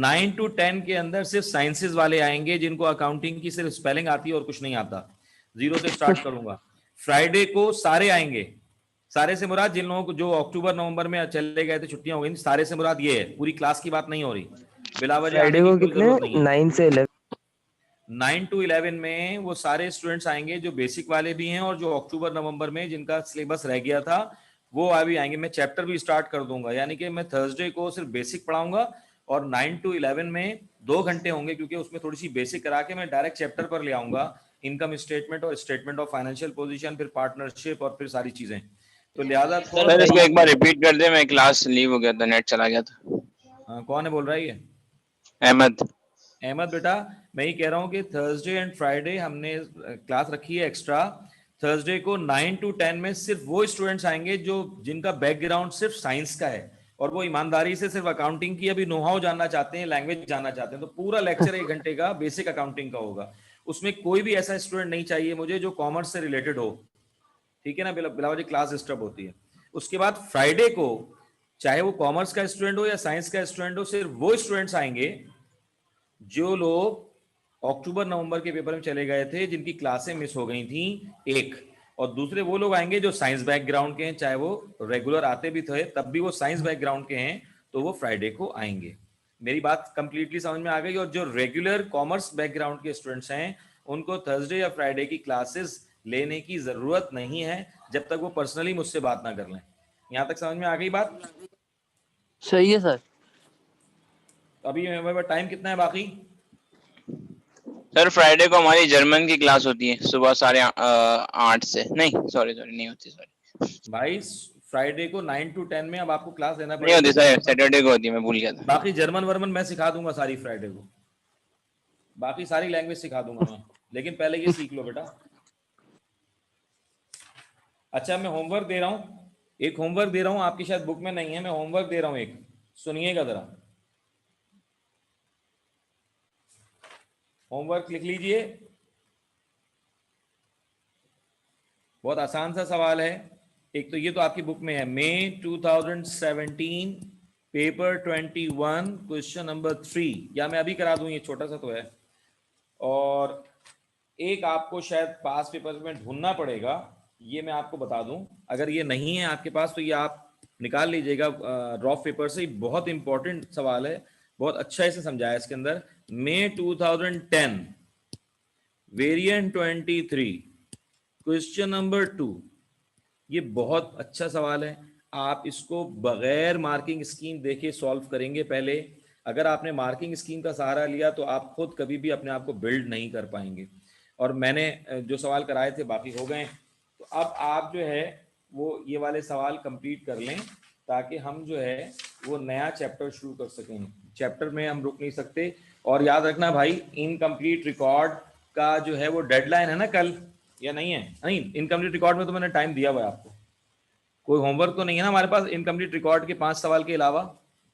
9 to 10 के अंदर सिर्फ साइंसेस वाले आएंगे जिनको अकाउंटिंग की सिर्फ स्पेलिंग आती है और कुछ नहीं आता। 0 से स्टार्ट करूंगा। फ्राइडे को सारे आएंगे, सारे से मुराद जिन लोगों को जो अक्टूबर नवंबर में चले गए थे, छुट्टियां हो गई, सारे से मुराद ये है, पूरी क्लास की बात नहीं हो रही। बिला वजह आने की कोई जरूरत नहीं है। 9 से 11 9 to 11 में वो सारे स्टूडेंट्स आएंगे जो बेसिक वाले भी हैं और जो अक्टूबर नवंबर में जिनका सिलेबस रह गया था वो अभी आएंगे। मैं चैप्टर भी स्टार्ट कर दूंगा, यानी कि मैं थर्सडे को सिर्फ बेसिक पढ़ाऊंगा और 9 to 11 में 2 घंटे होंगे, क्योंकि उसमें थोड़ी सी बेसिक करा के मैं डायरेक्ट चैप्टर पर ले आऊंगा, इनकम स्टेटमेंट और स्टेटमेंट ऑफ फाइनेंशियल पोजीशन, फिर पार्टनरशिप और फिर सारी चीजें। तो लिहाजा सर इसको एक बार रिपीट कर दे, मैं क्लास लीव हो गया था, नेट चला गया था। कौन है बोल रहा है ये? अहमद। अहमद बेटा, मैं ही कह रहा हूँ कि थर्सडे एंड फ्राइडे हमने क्लास रखी है एक्स्ट्रा। थर्सडे को 9 to 10 में सिर्फ वो स्टूडेंट्स आएंगे जो जिनका बैकग्राउंड सिर्फ साइंस का है और वो ईमानदारी से सिर्फ अकाउंटिंग की अभी नो हाउ जानना चाहते हैं, लैंग्वेज जानना चाहते हैं। तो पूरा लेक्चर 1 घंटे का बेसिक अकाउंटिंग का होगा। उसमें कोई भी ऐसा स्टूडेंट नहीं चाहिए मुझे जो कॉमर्स से रिलेटेड हो, ठीक है ना, बिला वजह क्लास डिस्टर्ब होती है। उसके बाद फ्राइडे को चाहे वो कॉमर्स का स्टूडेंट हो या साइंस का स्टूडेंट हो, सिर्फ वो स्टूडेंट्स आएंगे जो लोग अक्टूबर नवंबर के पेपर में चले गए थे, जिनकी क्लासें मिस हो गई थी एक, और दूसरे वो लोग आएंगे जो साइंस बैकग्राउंड के हैं, चाहे वो रेगुलर आते भी थे तब भी वो साइंस बैकग्राउंड के हैं, तो वो फ्राइडे को आएंगे। मेरी बात कंप्लीटली समझ में आ गई? और जो रेगुलर कॉमर्स बैकग्राउंड के स्टूडेंट्स हैं उनको थर्सडे या फ्राइडे की क्लासेस लेने की जरूरत नहीं है जब तक वो पर्सनली मुझसे बात ना कर लें। यहां तक समझ में आ गई बात? सही है सर। अभी मेरे टाइम कितना है बाकी? सर फ्राइडे को हमारी जर्मन की क्लास होती है सुबह 8:30 से, नहीं सॉरी नहीं होती, सॉरी भाई फ्राइडे को 9 to 10 में अब आपको क्लास लेना नहीं होती सर, सैटरडे को होती है, मैं भूल गया था। बाकी जर्मन वर्मन मैं सिखा दूंगा सारी फ्राइडे को, बाकी सारी लैंग्वेज सिखा दूंगा मैं, लेकिन पहले ये सीख लो बेटा। अच्छा, मैं होमवर्क दे रहा हूँ, एक होमवर्क दे रहा हूँ, आपकी शायद बुक में नहीं है, मैं होमवर्क दे रहा हूँ एक, सुनिएगा जरा। होमवर्क लिख लीजिए, बहुत आसान सा सवाल है। एक तो ये तो आपकी बुक में है, मई 2017 पेपर 21 क्वेश्चन नंबर 3, या मैं अभी करा दूं, ये छोटा सा तो है, और एक आपको शायद पास पेपर में ढूंढना पड़ेगा, ये मैं आपको बता दूं। अगर ये नहीं है आपके पास तो ये आप निकाल लीजिएगा रॉफ पेपर से। बहुत इंपॉर्टेंट सवाल है, बहुत अच्छा इसे समझाया इसके अंदर। मई 2010 वेरिएंट 23 क्वेश्चन नंबर 2, ये बहुत अच्छा सवाल है। आप इसको बगैर मार्किंग स्कीम देखे सॉल्व करेंगे पहले। अगर आपने मार्किंग स्कीम का सहारा लिया तो आप खुद कभी भी अपने आप को बिल्ड नहीं कर पाएंगे। और मैंने जो सवाल कराए थे बाकी हो गए, तो अब आप जो है वो ये वाले सवाल कंप्लीट कर लें ताकि हम जो है वो नया चैप्टर शुरू कर सकें। चैप्टर में हम रुक नहीं सकते। और याद रखना भाई, इनकम्प्लीट रिकॉर्ड का जो है वो डेडलाइन है ना कल, या नहीं है? नहीं, इनकम्प्लीट रिकॉर्ड में तो मैंने टाइम दिया हुआ है आपको। कोई होमवर्क तो नहीं है ना हमारे पास इनकम्प्लीट रिकॉर्ड के 5 सवाल के अलावा,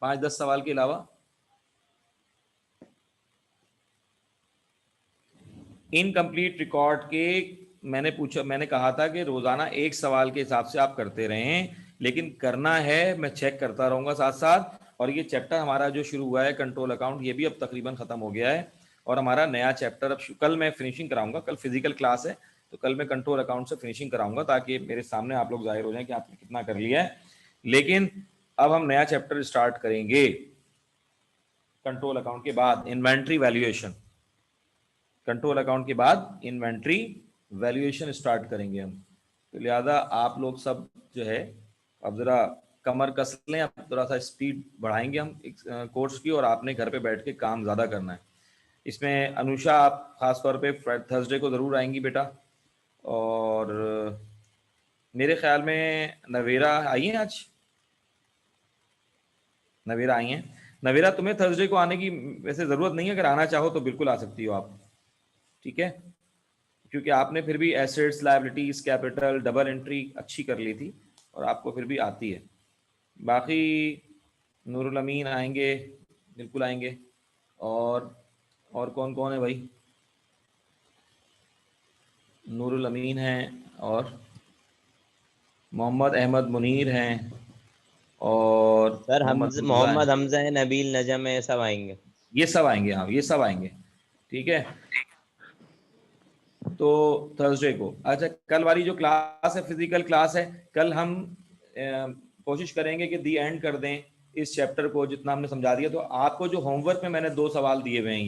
5-10 सवाल के अलावा? इनकम्प्लीट रिकॉर्ड के मैंने कहा था कि रोजाना एक सवाल के हिसाब से आप करते रहें, लेकिन करना है, मैं चेक करता रहूंगा साथ साथ। और ये चैप्टर हमारा जो शुरू हुआ है कंट्रोल अकाउंट, ये भी अब तकरीबन खत्म हो गया है। और हमारा नया चैप्टर अब कल मैं फिनिशिंग कराऊंगा। कल फिजिकल क्लास है तो कल मैं कंट्रोल अकाउंट से फिनिशिंग कराऊंगा ताकि मेरे सामने आप लोग जाहिर हो जाएं कि आपने कितना कर लिया है। लेकिन अब हम नया चैप्टर स्टार्ट करेंगे कंट्रोल अकाउंट के बाद, इन्वेंट्री वैल्यूएशन। कंट्रोल अकाउंट के बाद इन्वेंट्री वैल्यूएशन स्टार्ट करेंगे हम। तो लिहाजा आप लोग सब जो है अब जरा कमर कस लें, अब थोड़ा सा स्पीड बढ़ाएंगे हम कोर्स की, और आपने घर पे बैठ के काम ज़्यादा करना है। इसमें अनुषा आप खास तौर पे थर्सडे को ज़रूर आएंगी बेटा। और मेरे ख्याल में नवेरा आई है आज, नवेरा आई हैं। नवेरा, तुम्हें थर्सडे को आने की वैसे ज़रूरत नहीं है, अगर आना चाहो तो बिल्कुल आ सकती हो आप, ठीक है? क्योंकि आपने फिर भी assets, liabilities, capital, double entry अच्छी कर ली थी और आपको फिर भी आती है। बाकी नूरुल अमीन आएंगे, बिल्कुल आएंगे। और कौन कौन है भाई? नूरुल अमीन हैं, और मोहम्मद अहमद मुनीर हैं, और सर मोहम्मद हैं। हमजा है, नबील नजम है, सब आएंगे। ये सब आएंगे, हाँ ये सब आएंगे, ठीक है? तो थर्सडे को, अच्छा कल वाली जो क्लास है फिजिकल क्लास है, कल हम कोशिश करेंगे कि दी एंड कर दें इस चैप्टर को जितना हमने समझा दिया। तो आपको जो होमवर्क में मैंने 2 सवाल दिए हुए हैं,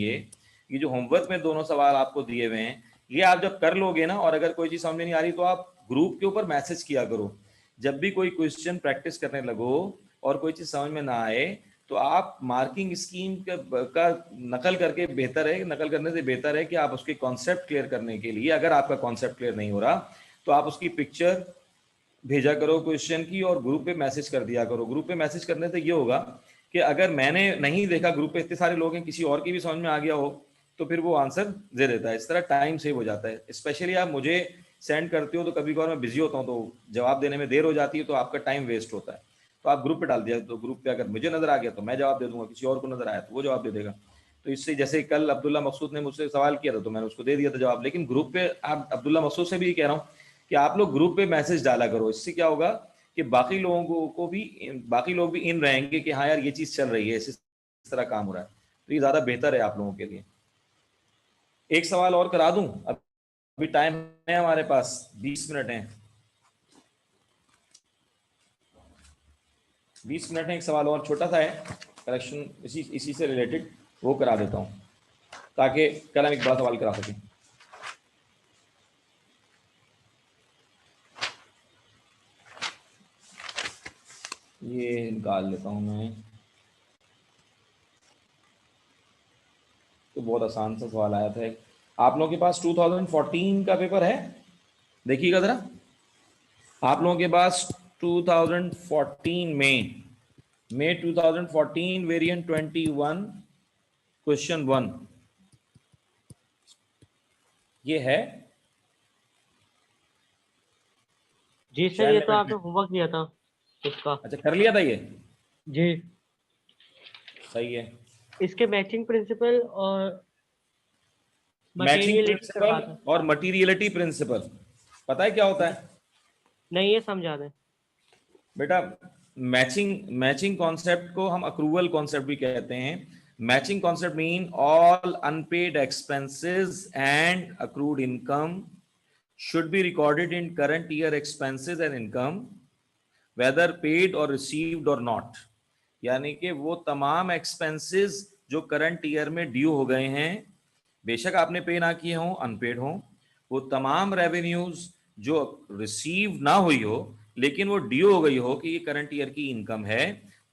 ये जो होमवर्क में दोनों सवाल आपको दिए हुए हैं, ये आप जब कर लोगे ना, और अगर कोई चीज़ समझ में नहीं आ रही तो आप ग्रुप के ऊपर मैसेज किया करो। जब भी कोई क्वेश्चन प्रैक्टिस करने लगो और कोई चीज़ समझ में ना आए तो आप मार्किंग स्कीम का नकल करके बेहतर है, नकल करने से बेहतर है कि आप उसके कॉन्सेप्ट क्लियर करने के लिए, अगर आपका कॉन्सेप्ट क्लियर नहीं हो रहा तो आप उसकी पिक्चर भेजा करो क्वेश्चन की और ग्रुप पे मैसेज कर दिया करो। ग्रुप पे मैसेज करने से ये होगा कि अगर मैंने नहीं देखा, ग्रुप पे इतने सारे लोग हैं, किसी और की भी समझ में आ गया हो तो फिर वो आंसर दे देता है। इस तरह टाइम सेव हो जाता है। स्पेशली आप मुझे सेंड करते हो तो कभी कभार मैं बिजी होता हूँ तो जवाब देने में देर हो जाती है, तो आपका टाइम वेस्ट होता है। तो आप ग्रुप पे डाल दिया, तो ग्रुप पे अगर मुझे नजर आ गया तो मैं जवाब दे दूंगा, किसी और को नजर आया तो वो जवाब दे देगा। तो इससे जैसे कल अब्दुल्ला मकसूद ने मुझसे सवाल किया था तो मैंने उसको दे दिया था जवाब। लेकिन ग्रुप पे आप, अब्दुल्ला मकसूद से भी कह रहा हूँ कि आप लोग ग्रुप पे मैसेज डाला करो। इससे क्या होगा कि बाकी लोगों को भी, बाकी लोग भी इन रहेंगे कि हाँ यार ये चीज चल रही है, इस तरह काम हो रहा है, तो ये ज्यादा बेहतर है आप लोगों के लिए। एक सवाल और करा दूं, अभी टाइम है हमारे पास, 20 मिनट हैं, 20 मिनट है। एक सवाल और छोटा सा है, करेक्शन इसी से रिलेटेड, वो करा देता हूं ताकि कल हम एक बड़ा सवाल करा सकें। ये निकाल लेता हूं मैं, तो बहुत आसान सा सवाल आया था। आप लोगों के पास 2014 का पेपर है, देखिएगा जरा। आप लोगों के पास 2014 में मई 2014 वेरिएंट 21 क्वेश्चन 1 ये है। जी सर, ये तो आपने होमवर्क दिया था इसका। अच्छा कर लिया था ये? जी। सही है। इसके मैचिंग प्रिंसिपल और मैचिंग मटेरियलिटी करवा था। प्रिंसिपल और मटीरियलिटी प्रिंसिपल, पता है क्या होता है? नहीं, ये समझा दें बेटा मैचिंग कॉन्सेप्ट को हम अक्रूवल कॉन्सेप्ट भी कहते हैं। Matching concept mean all unpaid expenses and accrued income should be recorded in current year expenses and income whether paid or received or not। यानी कि वो तमाम एक्सपेंसेस जो करंट ईयर में ड्यू हो गए हैं, बेशक आपने पे ना किए हों, अनपेड हों, वो तमाम रेवेन्यूज जो रिसीव ना हुई हो लेकिन वो ड्यू हो गई हो कि ये करंट ईयर की इनकम है,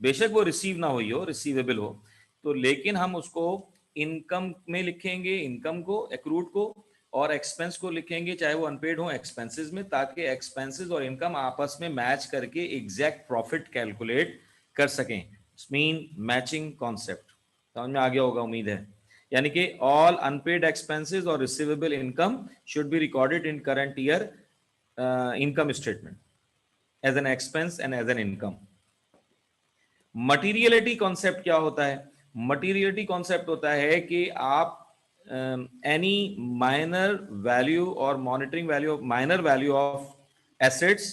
बेशक वो रिसीव ना हुई हो, रिसीवेबल हो, तो लेकिन हम उसको इनकम में लिखेंगे, इनकम को, एक्रूड को, और एक्सपेंस को लिखेंगे चाहे वो अनपेड हो एक्सपेंसेस में, ताकि एक्सपेंसेस और इनकम आपस में मैच करके एग्जैक्ट प्रॉफिट कैलकुलेट कर सकें। मीन मैचिंग कॉन्सेप्ट समझ में आ गया होगा उम्मीद है। यानी कि ऑल अनपेड एक्सपेंसेस और receivable income should be recorded in current year income statement as an expense and as an income. Materiality concept क्या होता है? मटीरियलिटी कॉन्सेप्ट होता है कि आप any minor value or monitoring value of minor value of assets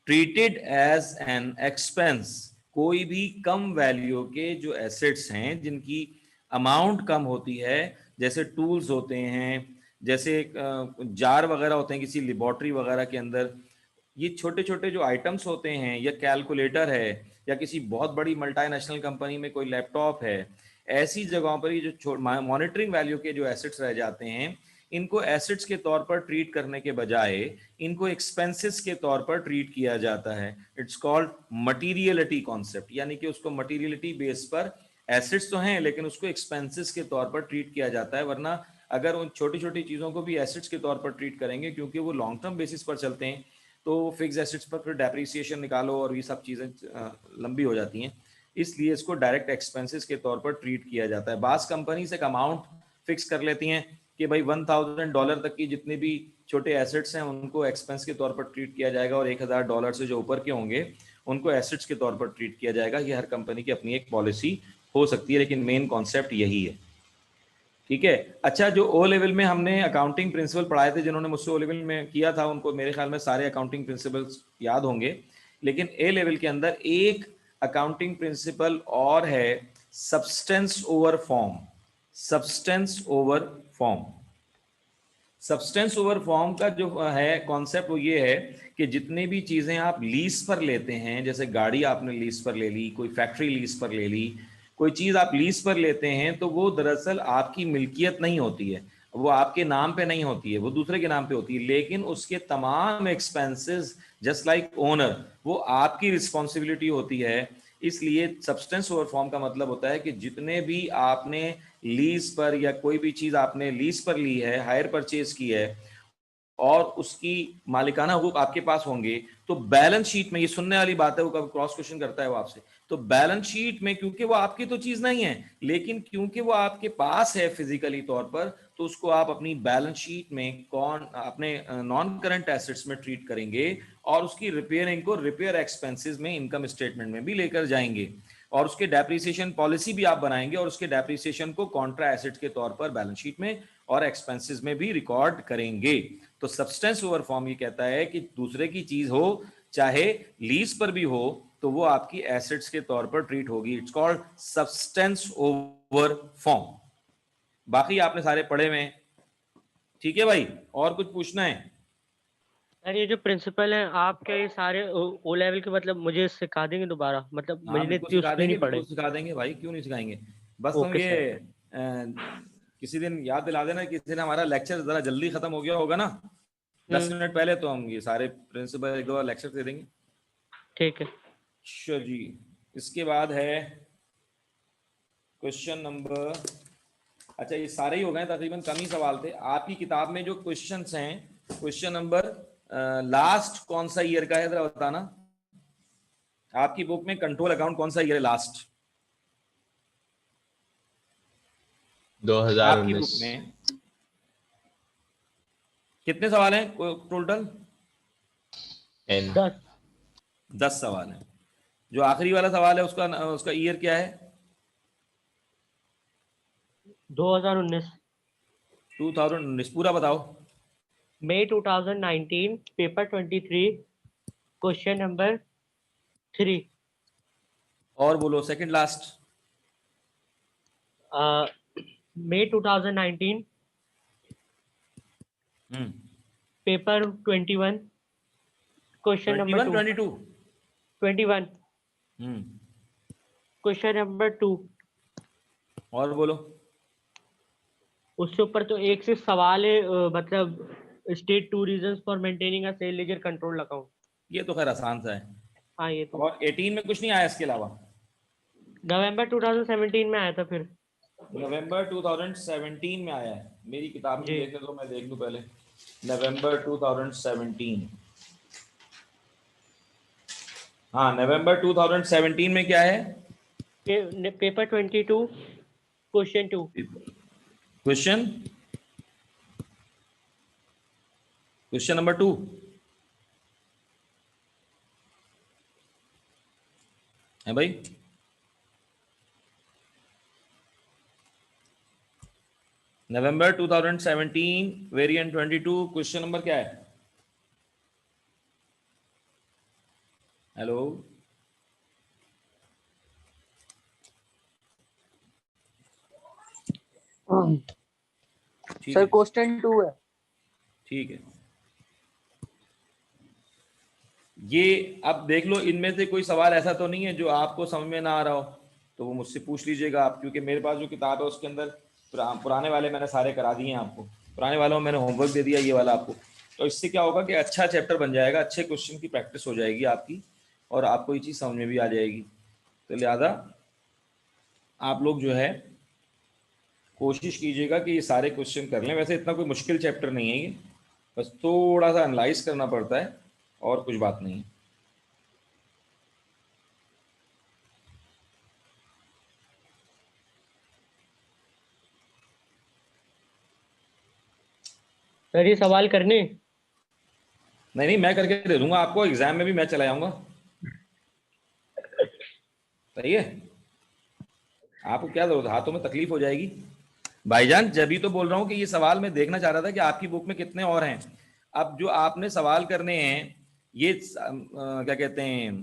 treated as an expense। कोई भी कम value के जो एसेट्स हैं जिनकी अमाउंट कम होती है, जैसे टूल्स होते हैं, जैसे जार वगैरह होते हैं किसी लेबोरेटरी वगैरह के अंदर, ये छोटे छोटे जो आइटम्स होते हैं, या कैलकुलेटर है, या किसी बहुत बड़ी मल्टीनेशनल कंपनी में कोई लैपटॉप है, ऐसी जगहों पर ये जो मॉनिटरिंग वैल्यू के जो एसेट्स रह जाते हैं, इनको एसेट्स के तौर पर ट्रीट करने के बजाय इनको एक्सपेंसेस के तौर पर ट्रीट किया जाता है। इट्स कॉल्ड मटीरियलिटी कॉन्सेप्ट, यानी कि उसको मटीरियलिटी बेस पर एसेट्स तो हैं लेकिन उसको एक्सपेंसेस के तौर पर ट्रीट किया जाता है। वरना अगर उन छोटी छोटी चीज़ों को भी एसेट्स के तौर पर ट्रीट करेंगे, क्योंकि वो लॉन्ग टर्म बेसिस पर चलते हैं, तो फिक्स एसेट्स पर फिर डेप्रिसिएशन निकालो और ये सब चीज़ें लंबी हो जाती हैं, इसलिए इसको डायरेक्ट एक्सपेंसेस के तौर पर ट्रीट किया जाता है। बास कंपनी से एक अमाउंट फिक्स कर लेती हैं कि भाई $1000 तक की जितने भी छोटे एसेट्स हैं उनको एक्सपेंस के तौर पर ट्रीट किया जाएगा, और $1000 से जो ऊपर के होंगे उनको एसेट्स के तौर पर ट्रीट किया जाएगा। ये हर कंपनी की अपनी एक पॉलिसी हो सकती है, लेकिन मेन कॉन्सेप्ट यही है। ठीक है। अच्छा, जो ओ लेवल में हमने अकाउंटिंग प्रिंसिपल पढ़ाए थे, जिन्होंने मुझसे ओ लेवल में किया था उनको मेरे ख्याल में सारे अकाउंटिंग प्रिंसिपल्स याद होंगे, लेकिन ए लेवल के अंदर एक अकाउंटिंग प्रिंसिपल और है, substance over form. Substance over form, substance over form का जो है कॉन्सेप्ट वो ये है कि जितने भी चीजें आप लीज पर लेते हैं, जैसे गाड़ी आपने लीज पर ले ली, कोई फैक्ट्री लीज पर ले ली, कोई चीज आप लीज पर लेते हैं, तो वो दरअसल आपकी मिल्कियत नहीं होती है, वो आपके नाम पे नहीं होती है, वो दूसरे के नाम पे होती है, लेकिन उसके तमाम एक्सपेंसेस जस्ट लाइक ओनर वो आपकी रिस्पॉन्सिबिलिटी होती है। इसलिए सब्सटेंस ओवर फॉर्म का मतलब होता है कि जितने भी आपने लीज पर या कोई भी चीज आपने लीज पर ली है, हायर परचेज की है, और उसकी मालिकाना हुकूक आपके पास होंगे, तो बैलेंस शीट में, ये सुनने वाली बात है, वो कभी क्रॉस क्वेश्चन करता है वो आपसे, तो बैलेंस शीट में क्योंकि वो आपकी तो चीज नहीं है, लेकिन क्योंकि वो आपके पास है फिजिकली तौर पर, तो उसको आप अपनी बैलेंस शीट में अपने नॉन करंट एसेट्स में ट्रीट करेंगे, और उसकी रिपेयरिंग को रिपेयर एक्सपेंसेस में इनकम स्टेटमेंट में भी लेकर जाएंगे, और उसके डेप्रिसिएशन पॉलिसी भी आप बनाएंगे, और उसके डेप्रिसिएशन को कॉन्ट्रा एसेट के तौर पर बैलेंस शीट में और एक्सपेंसेस में भी रिकॉर्ड करेंगे। तो सब्सटेंस ओवर फॉर्म ये कहता है कि दूसरे की चीज हो, चाहे लीज पर भी हो, तो वो आपकी एसेट्स के तौर पर ट्रीट होगी। It's called substance over form. बाकी आपने सारे पढ़े हुए हैं, ठीक है भाई? और कुछ पूछना है? सर ये जो प्रिंसिपल है आपके, ये सारे ओ लेवल के, मतलब मुझे सिखा देंगे दोबारा? मतलब हाँ, मुझे बिल्कुल इतनी सिखा उसमें देंगे, नहीं पढ़े। बिल्कुल सिखा देंगे भाई, क्यों नहीं सिखाएंगे। बस हम ओके ये सर। किसी दिन याद दिला देना, किसी दिन हमारा लेक्चर जरा जल्दी खत्म हो गया होगा ना, 10 मिनट पहले, तो हम ये सारे प्रिंसिपल एक दो लेक्चर दे देंगे। ठीक है। श्योर जी। इसके बाद है क्वेश्चन नंबर, अच्छा ये सारे ही हो गए, तकरीबन कम ही सवाल थे आपकी किताब में। जो क्वेश्चंस हैं, क्वेश्चन नंबर लास्ट कौन सा ईयर का है जरा बताना। आपकी बुक में कंट्रोल अकाउंट कौन सा ईयर है लास्ट? 2019। आपकी बुक में कितने सवाल हैं टोटल? 10 सवाल हैं। जो आखिरी वाला सवाल है उसका ईयर क्या है? 2019। 2019 पूरा बताओ। मई 2019, पेपर 23, क्वेश्चन नंबर 3। और बोलो second last. May 2019, paper 21, question number 21 2. 21, question number 2. और बोलो। उससे ऊपर तो एक से सवाल है, मतलब state 2 reasons for maintaining a sale ledger control account. ये तो खैर आसान सा है। हाँ ये तो और 18 में कुछ नहीं आया इसके अलावा? नवंबर 2017 में आया था फिर। नवंबर 2017 में आया है। मेरी किताब में जी। देखने दो, मैं देख लूं पहले। नवंबर 2017। हाँ, नवंबर 2017 में क्या है? Paper 22, question 2। क्वेश्चन नंबर 2 है भाई। नवंबर 2017 वेरिएंट 22 क्वेश्चन नंबर क्या है? हेलो, ठीक सर है, क्वेश्चन 2 है। ठीक है। ये अब देख लो, इनमें से कोई सवाल ऐसा तो नहीं है जो आपको समझ में ना आ रहा हो, तो वो मुझसे पूछ लीजिएगा आप, क्योंकि मेरे पास जो किताब है उसके अंदर पुराने वाले मैंने सारे करा दिए हैं आपको। पुराने वालों में मैंने होमवर्क दे दिया, ये वाला आपको। तो इससे क्या होगा कि अच्छा चैप्टर बन जाएगा, अच्छे क्वेश्चन की प्रैक्टिस हो जाएगी आपकी, और आपको ये चीज़ समझ में भी आ जाएगी। तो लिहाजा आप लोग जो है कोशिश कीजिएगा कि ये सारे क्वेश्चन कर लें। वैसे इतना कोई मुश्किल चैप्टर नहीं है ये, बस थोड़ा सा एनालाइज करना पड़ता है, और कुछ बात नहीं है। सर ये सवाल करने? नहीं नहीं, मैं करके दे दूंगा आपको, एग्जाम में भी मैं चला जाऊंगा। सही है, आपको क्या जरूरत, हाथों में तकलीफ हो जाएगी भाईजान। जब भी तो बोल रहा हूँ कि ये सवाल मैं देखना चाह रहा था कि आपकी बुक में कितने और हैं। अब जो आपने सवाल करने हैं, ये क्या कहते हैं,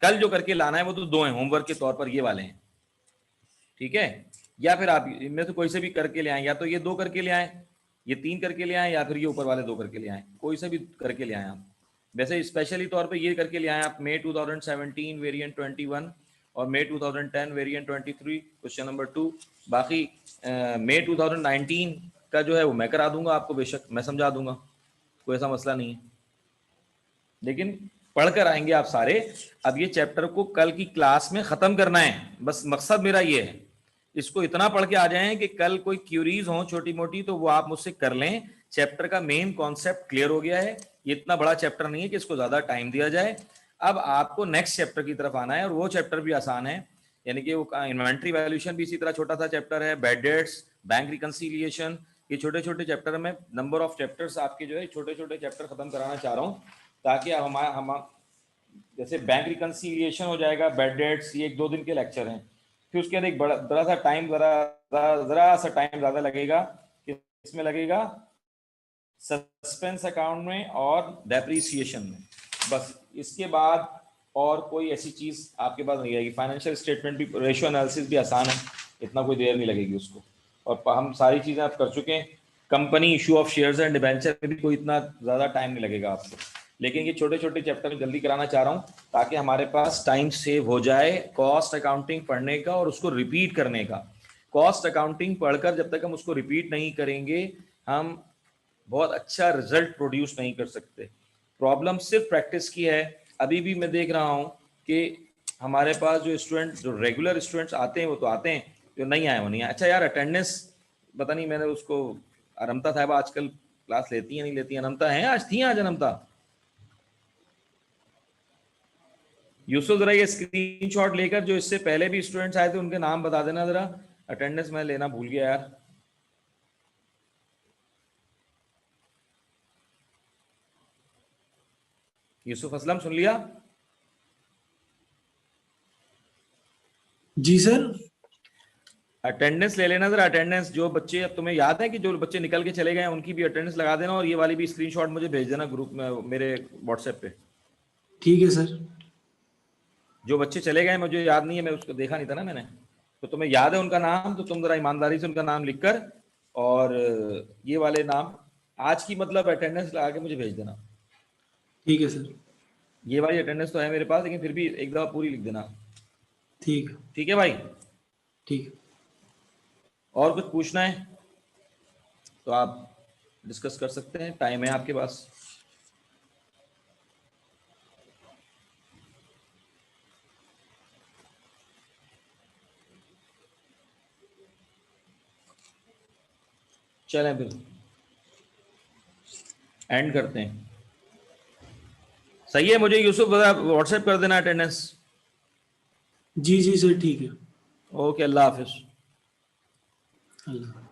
कल जो करके लाना है वो तो 2 हैं होमवर्क के तौर पर, ये वाले हैं, ठीक है। या फिर आप इनमें से कोई से भी करके ले आए, या तो ये 2 करके ले आए, ये 3 करके ले आए, या फिर ये ऊपर वाले 2 करके ले आए, कोई से भी करके ले आए आप। वैसे स्पेशली तौर पे ये करके ले आए आप, May 2017 वेरिएंट 21 और May 2010 वेरिएंट 23 क्वेश्चन नंबर 2। बाकी May 2019 का जो है वो मैं करा दूंगा आपको, बेशक मैं समझा दूंगा, कोई ऐसा मसला नहीं है, लेकिन पढ़कर आएंगे आप सारे। अब ये चैप्टर को कल की क्लास में खत्म करना है, बस मकसद मेरा ये है। इसको इतना पढ़ के आ जाएं कि कल कोई क्यूरीज हो छोटी मोटी तो वो आप मुझसे कर लें। चैप्टर का मेन कॉन्सेप्ट क्लियर हो गया है, ये इतना बड़ा चैप्टर नहीं है कि इसको ज्यादा टाइम दिया जाए। अब आपको नेक्स्ट चैप्टर की तरफ आना है, और वो चैप्टर भी आसान है, यानी कि वो इन्वेंट्री वैल्यूएशन भी इसी तरह छोटा सा चैप्टर है, बैड डेट्स, बैंक रिकंसिलिएशन, ये छोटे छोटे चैप्टर में नंबर ऑफ चैप्टर्स आपके जो है छोटे छोटे चैप्टर खत्म कराना चाह रहा हूँ, ताकि हम जैसे बैंक रिकंसिलिएशन हो जाएगा, बैड डेट्स, ये 1-2 दिन के लेक्चर हैं। फिर उसके बाद एक बड़ा सा टाइम, जरा सा टाइम ज्यादा लगेगा, किसमें लगेगा, सस्पेंस अकाउंट में और डेप्रीसिएशन में। बस इसके बाद और कोई ऐसी चीज आपके पास नहीं आएगी। फाइनेंशियल स्टेटमेंट भी, रेशियो एनालिसिस भी आसान है, इतना कोई देर नहीं लगेगी उसको, और हम सारी चीजें आप कर चुके हैं। Company issue of shares and debenture में भी कोई इतना ज्यादा टाइम नहीं लगेगा आपको, लेकिन ये छोटे छोटे चैप्टर में जल्दी कराना चाह रहा हूँ ताकि हमारे पास टाइम सेव हो जाए कॉस्ट अकाउंटिंग पढ़ने का और उसको रिपीट करने का। कॉस्ट अकाउंटिंग पढ़कर जब तक हम उसको रिपीट नहीं करेंगे, हम बहुत अच्छा रिजल्ट प्रोड्यूस नहीं कर सकते। प्रॉब्लम सिर्फ प्रैक्टिस की है। अभी भी मैं देख रहा हूँ कि हमारे पास जो स्टूडेंट, जो रेगुलर स्टूडेंट्स आते हैं वो तो आते हैं, जो नहीं आए वो नहीं आए। अच्छा यार, अटेंडेंस पता नहीं, मैंने उसको, अनमता साहब आजकल क्लास लेती है नहीं लेती, अनमता है आज, थी आज अनमता? यूसुफ जरा ये स्क्रीनशॉट लेकर जो इससे पहले भी स्टूडेंट्स आए थे उनके नाम बता देना जरा, अटेंडेंस मैं लेना भूल गया यार। यूसुफ असलम सुन लिया? जी सर। अटेंडेंस ले लेना जरा, अटेंडेंस जो बच्चे, अब तुम्हें याद है कि जो बच्चे निकल के चले गए हैं उनकी भी अटेंडेंस लगा देना, और ये वाली भी स्क्रीनशॉट मुझे भेज देना ग्रुप में, मेरे व्हाट्सएप पे। ठीक है सर। जो बच्चे चले गए मुझे याद नहीं है, मैं उसको देखा नहीं था ना मैंने, तो तुम्हें याद है उनका नाम, तो तुम जरा ईमानदारी से उनका नाम लिखकर और ये वाले नाम आज की मतलब अटेंडेंस लगा के मुझे भेज देना। ठीक है सर। ये वाली अटेंडेंस तो है मेरे पास, लेकिन फिर भी एक दफा पूरी लिख देना। ठीक है। ठीक है भाई? ठीक है। और कुछ पूछना है तो आप डिस्कस कर सकते हैं, टाइम है आपके पास। चलें फिर एंड करते हैं। सही है, मुझे यूसुफ व्हाट्सएप कर देना अटेंडेंस। जी जी सर ठीक है। ओके, अल्लाह हाफिज। अल्लाह।